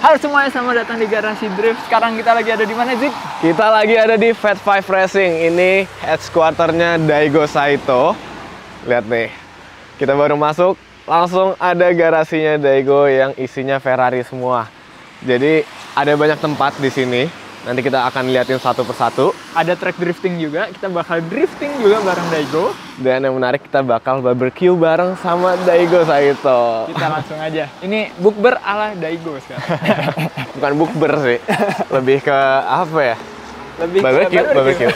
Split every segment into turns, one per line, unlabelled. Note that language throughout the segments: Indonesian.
Halo semuanya, selamat datang di Garasi Drift. Sekarang kita lagi ada di mana, Zik?
Kita lagi ada di Fat Five Racing. Ini headquarternya Daigo Saito. Lihat nih, kita baru masuk, langsung ada garasinya Daigo yang isinya Ferrari semua. Jadi ada banyak tempat di sini. Nanti kita akan liatin satu persatu.
Ada track drifting juga, kita bakal drifting juga bareng Daigo.
Dan yang menarik, kita bakal barbecue bareng sama Daigo Saito.
Kita langsung aja. Ini bukber ala Daigo sekarang.
Bukan bukber sih, lebih ke apa ya?
Lebih
Barbecue,
ke
barbecue.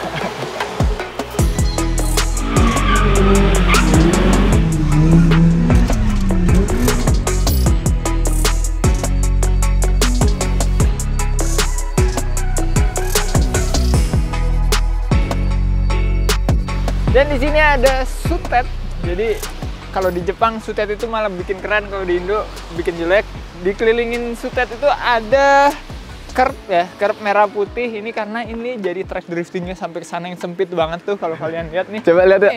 Dan di sini ada sutet. Jadi kalau di Jepang sutet itu malah bikin keren, kalau di Indo bikin jelek. Dikelilingin sutet itu ada curb ya, curb merah putih. Ini karena ini jadi track driftingnya sampai ke sana yang sempit banget tuh kalau kalian lihat nih.
Coba lihat ya.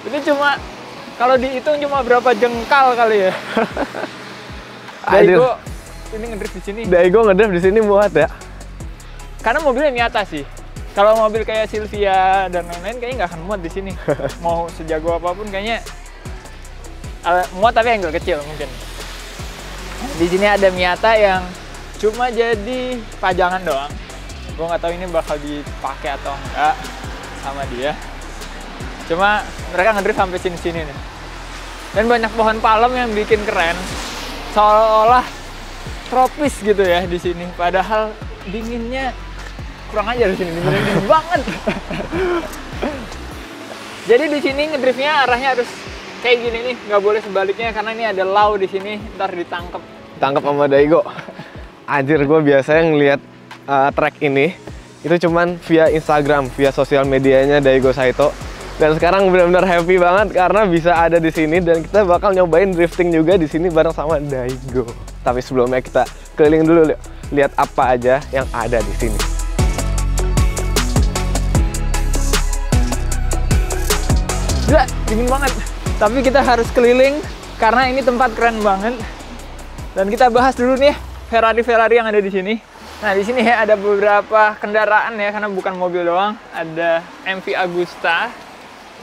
Ini cuma kalau dihitung cuma berapa jengkal kali ya. Daigo ini ngedrift di sini.
Daigo ngedrift di sini muat ya.
Karena mobilnya nyata sih. Kalau mobil kayak Silvia dan lain-lain kayaknya nggak akan muat di sini. Mau sejago apapun kayaknya muat, tapi angle kecil mungkin. Di sini ada Miata yang cuma jadi pajangan doang. Gue nggak tahu ini bakal dipakai atau enggak sama dia. Cuma mereka ngedrift sampai sini-sini nih. Dan banyak pohon palem yang bikin keren. Seolah-olah tropis gitu ya di sini. Padahal dinginnya kurang aja di sini, dingin banget. Jadi di sini ngedriftnya arahnya harus kayak gini nih, nggak boleh sebaliknya karena ini ada lau di sini, ntar ditangkep.
Tangkap sama Daigo. Anjir, gue biasanya ngeliat track ini itu cuman via Instagram, via sosial medianya Daigo Saito. Dan sekarang benar-benar happy banget karena bisa ada di sini dan kita bakal nyobain drifting juga di sini bareng sama Daigo. Tapi sebelumnya kita keliling dulu, lihat apa aja yang ada di sini.
Gila, dingin banget. Tapi kita harus keliling karena ini tempat keren banget. Dan kita bahas dulu nih Ferrari yang ada di sini. Nah, di sini ya ada beberapa kendaraan ya, karena bukan mobil doang. Ada MV Agusta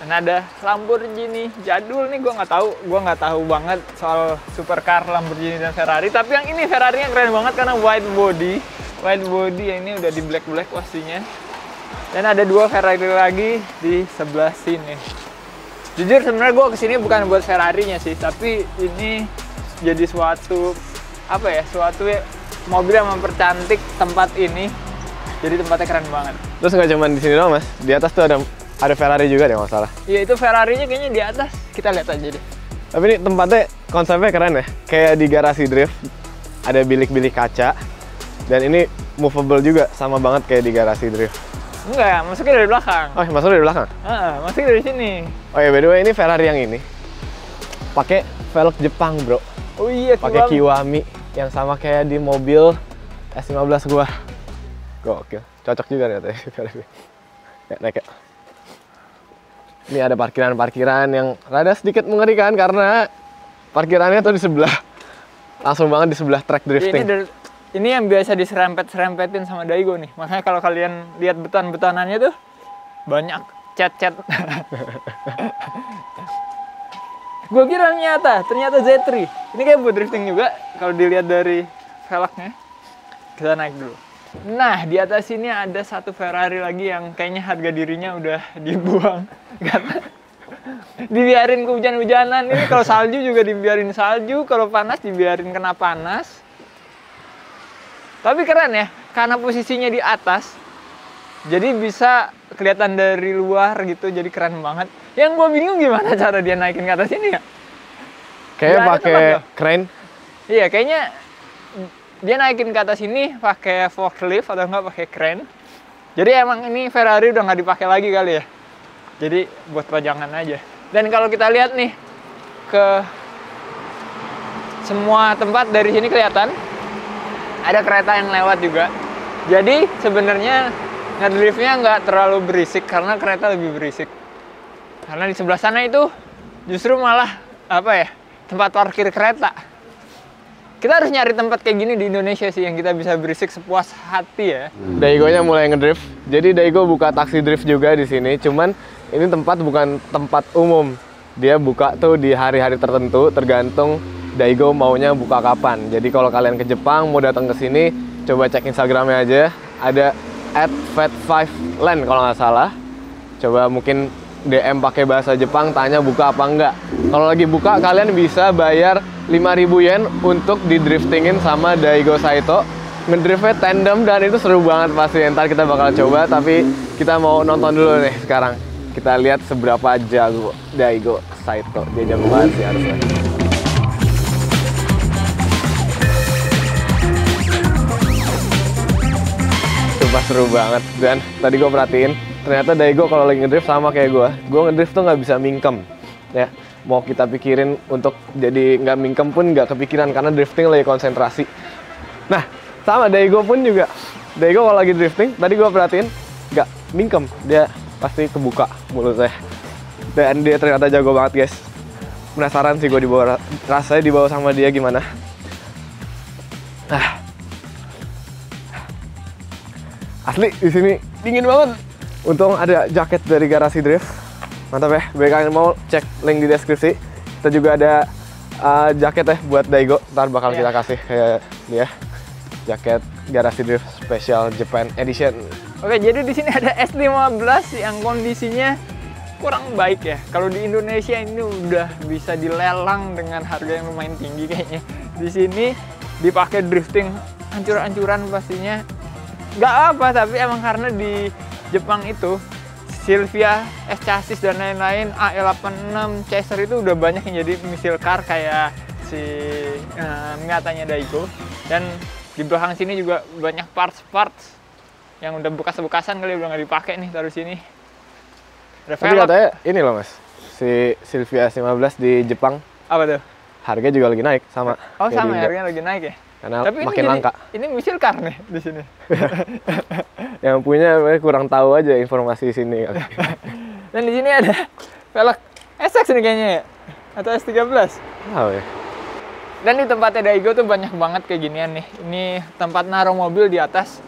dan ada Lamborghini jadul nih. Gue nggak tahu banget soal supercar Lamborghini dan Ferrari. Tapi yang ini Ferrari-nya keren banget karena white body ya, ini udah di black pastinya. Dan ada dua Ferrari lagi di sebelah sini. Jujur sebenarnya gue kesini bukan buat Ferrari-nya sih, tapi ini jadi suatu mobil yang mempercantik tempat ini. Jadi tempatnya keren banget.
Terus nggak cuma di sini doang, Mas. Di atas tuh ada Ferrari juga deh, nggak salah.
Iya, itu Ferrari-nya kayaknya di atas. Kita lihat aja deh.
Tapi ini tempatnya konsepnya keren ya. Kayak di garasi drift, ada bilik-bilik kaca. Dan ini movable juga, sama banget kayak di garasi drift.
Enggak, masuknya dari belakang.
Oh, masuknya dari belakang?
Masuknya dari sini.
Oh ya, by the way, ini Ferrari yang ini pakai velg Jepang, bro.
Oh iya,
pakai Kiwami yang sama kayak di mobil S15 gua. Gokil, cocok juga nih katanya Ferrari. Ya, naik ya. Ini ada parkiran-parkiran yang rada sedikit mengerikan karena parkirannya tuh di sebelah, langsung banget di sebelah track drifting.
Ini yang biasa diserempet-serempetin sama Daigo nih. Makanya kalau kalian lihat betan-betanannya tuh banyak cat-cat. Gue kira ternyata Z3. Ini kayak buat drifting juga kalau dilihat dari velgnya. Kita naik dulu. Nah, di atas sini ada satu Ferrari lagi yang kayaknya harga dirinya udah dibuang. Karena dibiarin kehujan-hujanan. Ini kalau salju juga dibiarin salju, kalau panas dibiarin kena panas. Tapi keren ya, karena posisinya di atas, jadi bisa kelihatan dari luar gitu, jadi keren banget. Yang gue bingung gimana cara dia naikin ke atas ini ya?
Kayaknya pakai crane.
Iya, kayaknya dia naikin ke atas ini pakai forklift atau enggak pakai crane. Jadi emang ini Ferrari udah nggak dipakai lagi kali ya. Jadi buat pajangan aja. Dan kalau kita lihat nih ke semua tempat dari sini kelihatan. Ada kereta yang lewat juga. Jadi sebenarnya ngedriftnya nggak terlalu berisik karena kereta lebih berisik. Karena di sebelah sana itu justru malah tempat parkir kereta. Kita harus nyari tempat kayak gini di Indonesia sih yang kita bisa berisik sepuas hati ya.
Daigo-nya mulai ngedrift. Jadi Daigo buka taksi drift juga di sini. Cuman ini tempat bukan tempat umum. Dia buka tuh di hari-hari tertentu, tergantung Daigo maunya buka kapan. Jadi kalau kalian ke Jepang mau datang ke sini, coba cek Instagramnya aja. Ada @fat5land kalau nggak salah. Coba mungkin DM pakai bahasa Jepang, tanya buka apa enggak. Kalau lagi buka, kalian bisa bayar 5.000 yen untuk didriftingin sama Daigo Saito. Ngedriftnya tandem dan itu seru banget pasti. Ntar kita bakal coba, tapi kita mau nonton dulu nih sekarang. Kita lihat seberapa jago Daigo Saito. Dia jago banget sih harusnya. Sumpah seru banget. Dan tadi gue perhatiin, ternyata Daigo kalau lagi ngedrift sama kayak gue ngedrift tuh nggak bisa mingkem ya. Mau kita pikirin untuk jadi nggak mingkem pun nggak kepikiran karena drifting lagi konsentrasi. Nah sama Daigo pun juga, Daigo kalau lagi drifting tadi gue perhatiin nggak mingkem, dia pasti kebuka mulutnya. Dan dia ternyata jago banget guys. Penasaran sih gue dibawa, rasanya dibawa sama dia gimana. Asli di sini dingin banget. Untung ada jaket dari Garasi Drift. Mantap ya. Bagi kalian mau cek link di deskripsi. Kita juga ada jaket ya buat Daigo. Ntar bakal kita kasih kayak dia. Jaket Garasi Drift Special Japan Edition.
Oke, jadi di sini ada S15 yang kondisinya kurang baik ya. Kalau di Indonesia ini udah bisa dilelang dengan harga yang lumayan tinggi kayaknya. Di sini dipakai drifting hancur-hancuran pastinya. Nggak apa, tapi emang karena di Jepang itu Silvia, S chassis dan lain-lain, AE86, Chaser itu udah banyak yang jadi misil car kayak si Miatanya Daigo. Dan di belakang sini juga banyak parts-parts yang udah bekas-bekasan kali udah nggak dipakai nih, taruh sini. Ada
tapi katanya ini loh mas, si Silvia S15 di Jepang.
Apa tuh?
Harga juga lagi naik sama.
Oh sama ya, harganya lagi naik ya?
Karena
tapi
makin langka.
Ini misil car nih di sini.
Yang punya kurang tahu aja informasi di sini.
Dan di sini ada velg SX nih kayaknya ya? Atau S13?
Tahu ya.
Dan di tempatnya Daigo tuh banyak banget kayak ginian nih. Ini tempat naruh mobil di atas.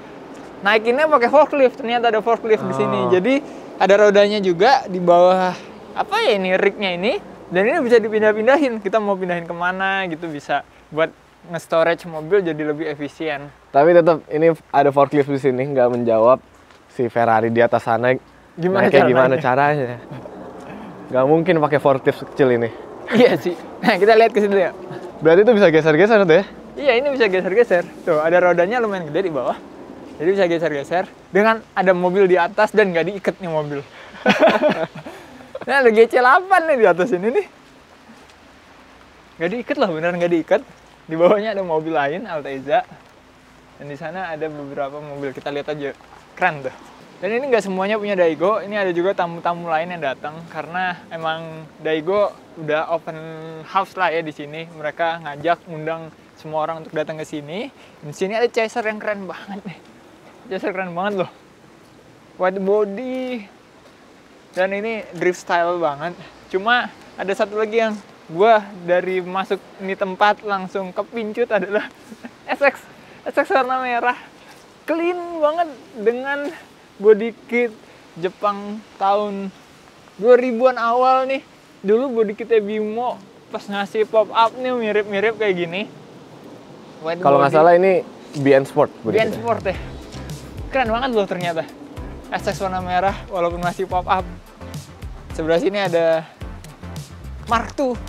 Naikinnya pakai forklift. Ternyata ada forklift di sini. Jadi ada rodanya juga di bawah apa ya ini rignya ini. Dan ini bisa dipindah-pindahin. Kita mau pindahin kemana gitu bisa buat nge-storage mobil jadi lebih efisien.
Tapi tetap ini ada forklift di sini nggak menjawab si Ferrari di atas sana. Gimana caranya? Nggak mungkin pakai forklift kecil ini.
Iya sih. Nah kita lihat ke situ ya.
Berarti itu bisa geser-geser tuh ya?
Iya ini bisa geser-geser. Tuh ada rodanya lumayan gede di bawah. Jadi bisa geser-geser dengan ada mobil di atas dan nggak diikat nih mobil. Nah ada GC8 nih di atas ini nih. Nggak diikat loh, beneran nggak diikat. Di bawahnya ada mobil lain, Altezza. Dan di sana ada beberapa mobil, kita lihat aja. Keren tuh. Dan ini nggak semuanya punya Daigo, ini ada juga tamu-tamu lain yang datang. Karena emang Daigo udah open house lah ya di sini. Mereka ngajak, ngundang semua orang untuk datang ke sini. Di sini ada Chaser yang keren banget nih. Chaser keren banget loh. White body. Dan ini drift style banget. Cuma ada satu lagi yang gue dari masuk ini tempat langsung kepincut adalah SX warna merah. Clean banget dengan body kit Jepang tahun 2000-an awal nih. Dulu body kitnya Bimo pas ngasih pop up nih mirip-mirip kayak gini.
Kalau nggak salah ini BN Sport.
BN Sport ya. Keren banget loh ternyata. SX warna merah walaupun masih pop up. Sebelah sini ada Mark II.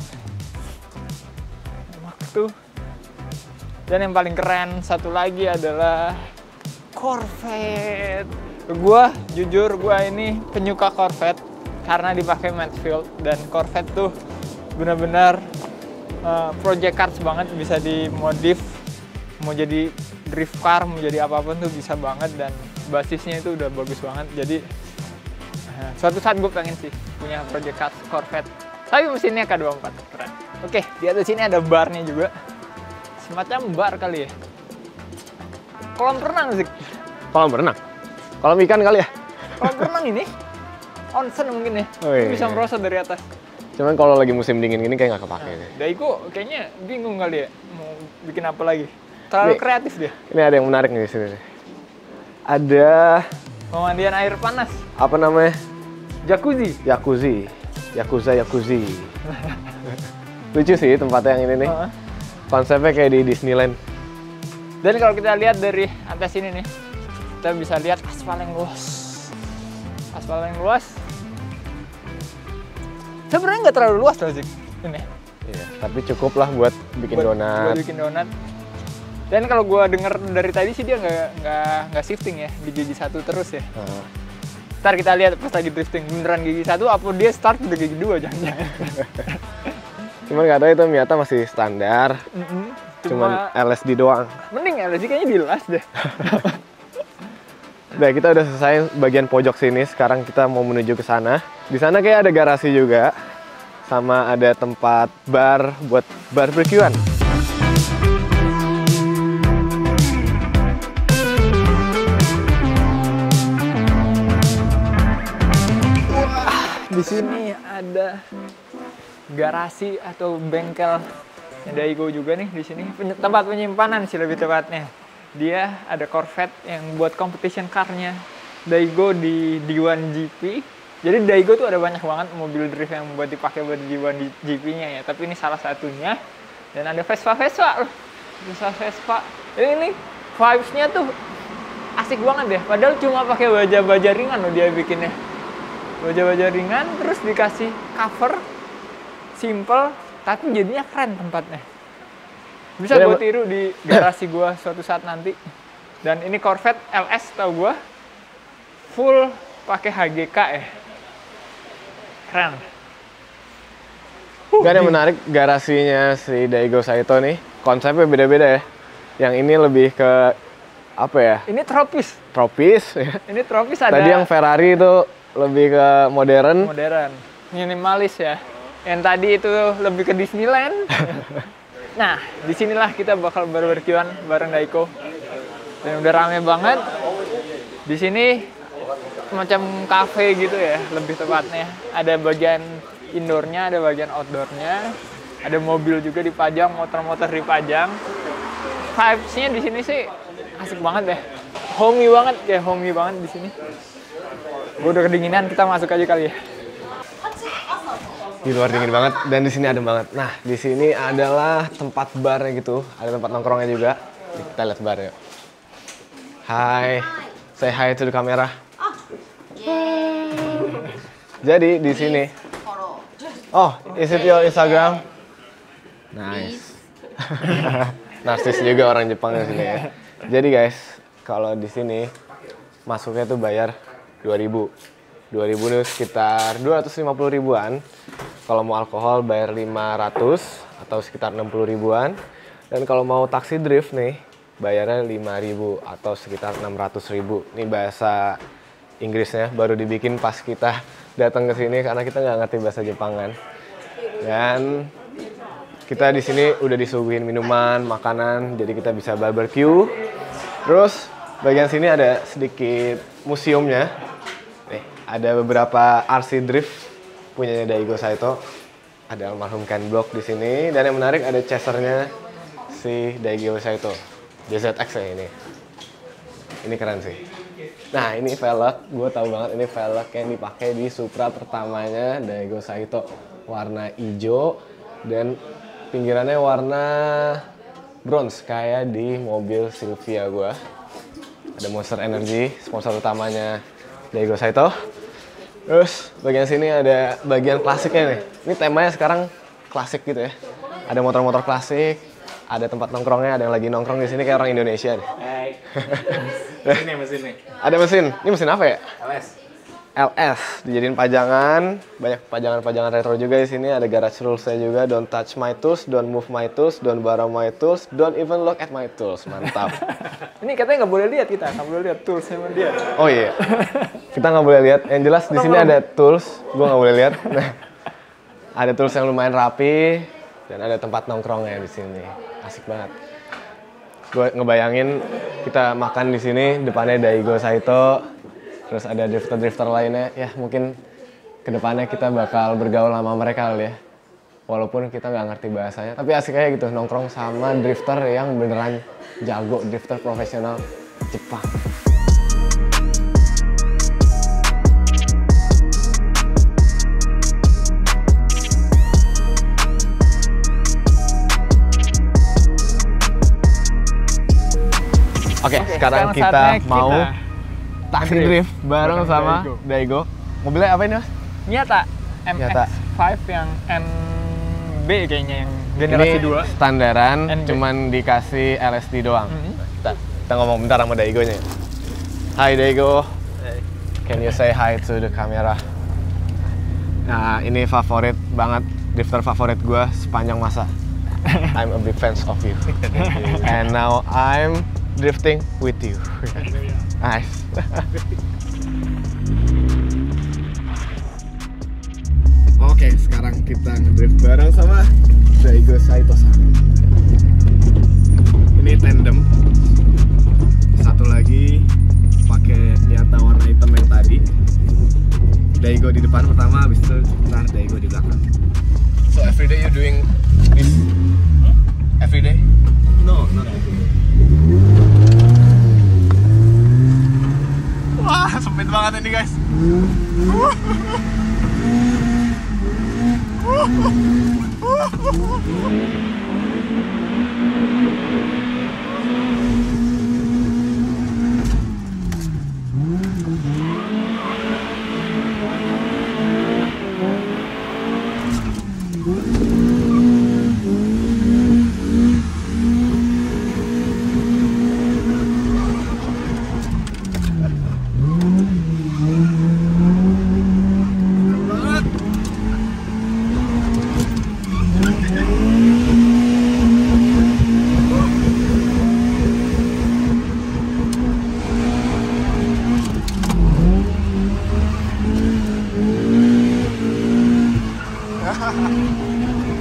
Dan yang paling keren satu lagi adalah Corvette. Jujur gue ini penyuka Corvette karena dipakai Mansfield. Dan Corvette tuh benar-benar project cars banget, bisa dimodif. Mau jadi drift car, mau jadi apapun tuh bisa banget. Dan basisnya itu udah bagus banget. Jadi suatu saat gue pengen sih punya project cars Corvette. Tapi mesinnya K24, keren. Oke, di atas sini ada barnya juga. Semacam bar kali ya. Kolam renang sih.
Kolam renang? Kolam ikan kali ya?
Kolam renang ini. Onsen mungkin ya.
Oh, iya.
Bisa merosot dari atas.
Cuman kalau lagi musim dingin gini kayak nggak kepake.
Daigo kayaknya bingung kali ya. Mau bikin apa lagi. Terlalu
Nih,
kreatif dia.
Ini ada yang menarik nih di sini. Ada
Pemandian air panas,
apa namanya?
jacuzzi.
Yakuza. Lucu sih tempatnya yang ini nih.
Heeh.
Konsepnya kayak di Disneyland.
Dan kalau kita lihat dari atas ini nih, kita bisa lihat aspal yang luas. Aspal yang luas. Sebenarnya nggak terlalu luas loh sih ini.
Iya, tapi cukup lah buat bikin donat.
Buat bikin donat. Dan kalau gua denger dari tadi sih dia nggak shifting ya di gigi 1 terus ya. Ntar kita lihat pas lagi drifting beneran gigi 1 apa dia start udah gigi 2 jangan-jangan.
Cuman nggak tahu itu Miata masih standar. Cuman LSD doang.
Mending LSD kayaknya di las deh.
Udah, kita udah selesai bagian pojok sini. Sekarang kita mau menuju ke sana. Di sana kayak ada garasi juga. Sama ada tempat bar buat barbekyuan.
Di sini ada garasi atau bengkel Daigo juga nih di sini. Tempat penyimpanan sih lebih tepatnya. Dia ada Corvette yang buat competition car-nya Daigo di D1 GP. Jadi Daigo tuh ada banyak banget mobil drift yang buat dipakai buat D1 GP-nya ya. Tapi ini salah satunya. Dan ada Vespa loh. Vespa. Ini vibes-nya tuh asik banget deh. Padahal cuma pakai baja-baja ringan loh dia bikinnya. Baja-baja ringan terus dikasih cover simple tapi jadinya keren tempatnya. Bisa gue tiru di garasi gue suatu saat nanti. Dan ini Corvette LS tau gue full pakai HGK ya. Keren.
Dan yang menarik garasinya si Daigo Saito nih konsepnya beda-beda ya. Yang ini lebih ke apa ya?
Ini tropis.
Tropis ya.
Ini tropis ada.
Tadi yang Ferrari itu lebih ke modern.
Minimalis ya. Yang tadi itu lebih ke Disneyland. Nah, disinilah kita bakal barbekyuan bareng Daiko. Dan udah rame banget. Di sini semacam cafe gitu ya, lebih tepatnya. Ada bagian indoornya, ada bagian outdoornya. Ada mobil juga dipajang, motor-motor dipajang. Vibes-nya di sini sih asik banget deh. Homey banget di sini. Gue udah kedinginan, kita masuk aja kali ya.
Di luar dingin banget dan di sini adem banget. Nah, di sini adalah tempat barnya gitu. Ada tempat nongkrongnya juga. Kita lihat bar yuk. Hai. Say hi to the kamera. Jadi di sini. Oh, is it your Instagram? Nice. Narsis juga orang Jepang di sini ya. Jadi guys, kalau di sini masuknya tuh bayar 2.000. 2.000 itu sekitar 250 ribuan. Kalau mau alkohol bayar 500 atau sekitar 60 ribuan. Dan kalau mau taksi drift nih, bayarnya 5.000 atau sekitar 600 ribu. Ini bahasa Inggrisnya baru dibikin pas kita datang ke sini karena kita nggak ngerti bahasa Jepangan. Dan kita di sini udah disuguhin minuman, makanan, jadi kita bisa barbecue. Terus bagian sini ada sedikit museumnya. Nih, ada beberapa RC drift punyanya Daigo Saito. Ada almarhum Ken Block di sini dan yang menarik ada chasernya si Daigo Saito. JZX ya ini. Ini keren sih. Nah, ini velg, gue tahu banget ini velg yang dipakai di Supra pertamanya Daigo Saito. Warna hijau dan pinggirannya warna bronze kayak di mobil Silvia gue. Ada Monster Energy, sponsor utamanya Daigo Saito. Terus bagian sini ada bagian klasiknya nih. Ini temanya sekarang klasik gitu ya. Ada motor-motor klasik, ada tempat nongkrongnya, ada yang lagi nongkrong di sini kayak orang Indonesia nih.
Hai. Ini mesin nih.
Ada mesin. Ini mesin apa ya?
LS.
LS. Dijadiin pajangan, banyak pajangan-pajangan retro juga di sini. Ada garage rules-nya juga. Don't touch my tools, don't move my tools, don't borrow my tools, don't even look at my tools. Mantap.
Ini katanya nggak boleh lihat kita, nggak boleh lihat tools sama dia.
Oh iya. Kita nggak boleh lihat. Yang jelas di sini ada tools. Gue nggak boleh lihat. Nah, ada tools yang lumayan rapi dan ada tempat nongkrongnya di sini. Asik banget. Gue ngebayangin kita makan di sini depannya Daigo Saito. Terus ada drifter-drifter lainnya. Ya mungkin kedepannya kita bakal bergaul sama mereka kali ya. walaupun kita nggak ngerti bahasanya, tapi asik aja gitu nongkrong sama drifter yang beneran jago, drifter profesional Jepang. Oke, sekarang kita mau tag drift bareng sama Daigo. Mobilnya apa ini, Mas?
Miata MX-5 yang NB kayaknya, yang generasi 2.
Standaran,
NB.
cuman dikasih LSD doang. Kita ngomong bentar sama Daigonya. Hai Daigo. Can you say hi to the camera? Nah, ini favorit banget, drifter favorit gue sepanjang masa. I'm a big fans of you. And now I'm drifting with you. Nice. Oke, sekarang kita ngedrift bareng sama Daigo Saito-san. Ini tandem. Satu lagi pakai Miata warna hitam yang tadi. Daigo di depan pertama, habis itu ntar Daigo di belakang. So every day you doing this? Every day? No, not every day. Wah, sempit banget ini guys.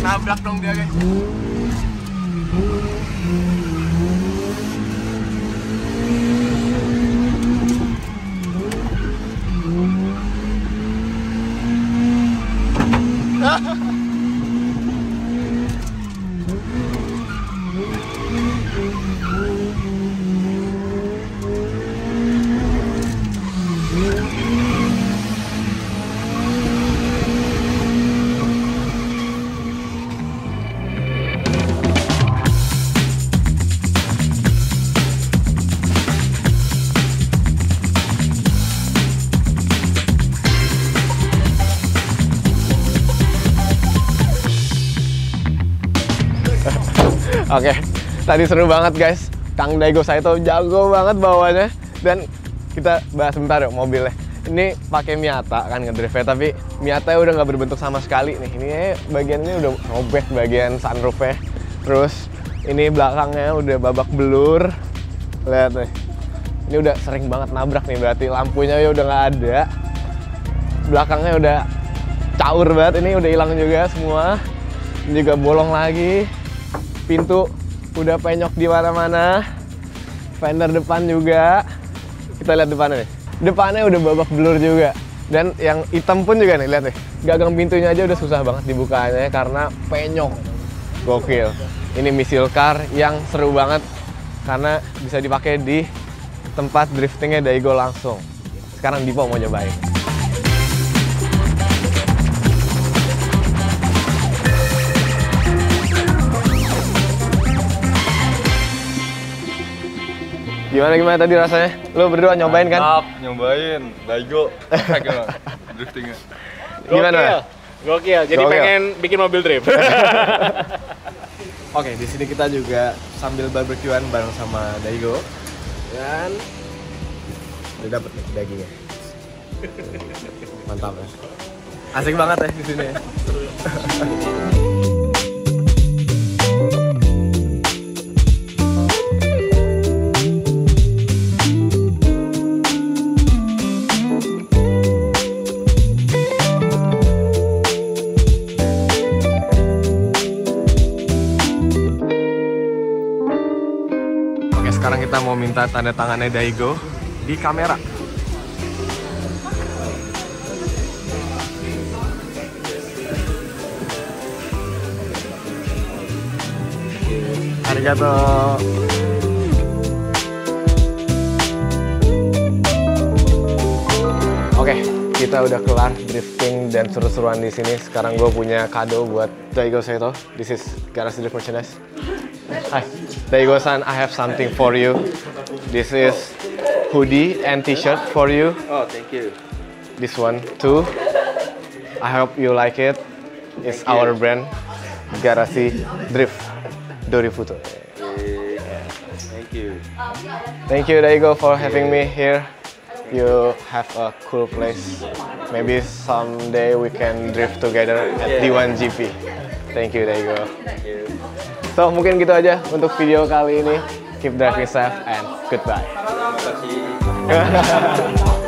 Nabrak dong dia guys. Oke, tadi seru banget guys. Kang Daigo Saito jago banget bawanya. Dan kita bahas bentar yuk mobilnya. Ini pakai Miata kan ngedriftnya, tapi Miata udah nggak berbentuk sama sekali nih. Ini bagiannya udah robek bagian sunroofnya. Terus ini belakangnya udah babak belur. Lihat nih. Ini udah sering banget nabrak nih, berarti lampunya ya udah nggak ada. Belakangnya udah caur banget, ini udah hilang juga semua. Ini juga bolong lagi. Pintu udah penyok di mana-mana. Fender depan juga. Kita lihat depannya nih. Depannya udah babak belur juga. Dan yang hitam pun juga nih, lihat nih. Gagang pintunya aja udah susah banget dibukanya karena penyok. Gokil. Ini misil car yang seru banget karena bisa dipakai di tempat driftingnya Daigo langsung. Sekarang Dipo mau nyobain. Gimana tadi rasanya? Lo berdua nyobain kan?
Mantap, nyobain Daigo. Driftingnya.
Gimana?
Gokil. Jadi
Gokil.
pengen bikin mobil drift.
Oke, di sini kita juga sambil barbekyuan bareng sama Daigo. Dan udah dapet nih dagingnya. Mantap ya. Asik banget ya di sini. Sekarang kita mau minta tanda tangannya Daigo di kamera. Arigato. Oke, kita udah kelar drifting dan seru-seruan di sini. Sekarang gue punya kado buat Daigo Saito. This is Garasi Drift Merchandise. Hi, Daigo-san, I have something for you. This is hoodie and t-shirt for you.
Oh, thank you.
This one too. I hope you like it. It's our brand, Garasi Drift Dorifuto.
Thank you.
Thank you, Daigo, for having me here. You have a cool place. Maybe someday we can drift together at D1GP. Thank you, Daigo. So, mungkin gitu aja untuk video kali ini. Keep driving safe and goodbye.
Terima kasih.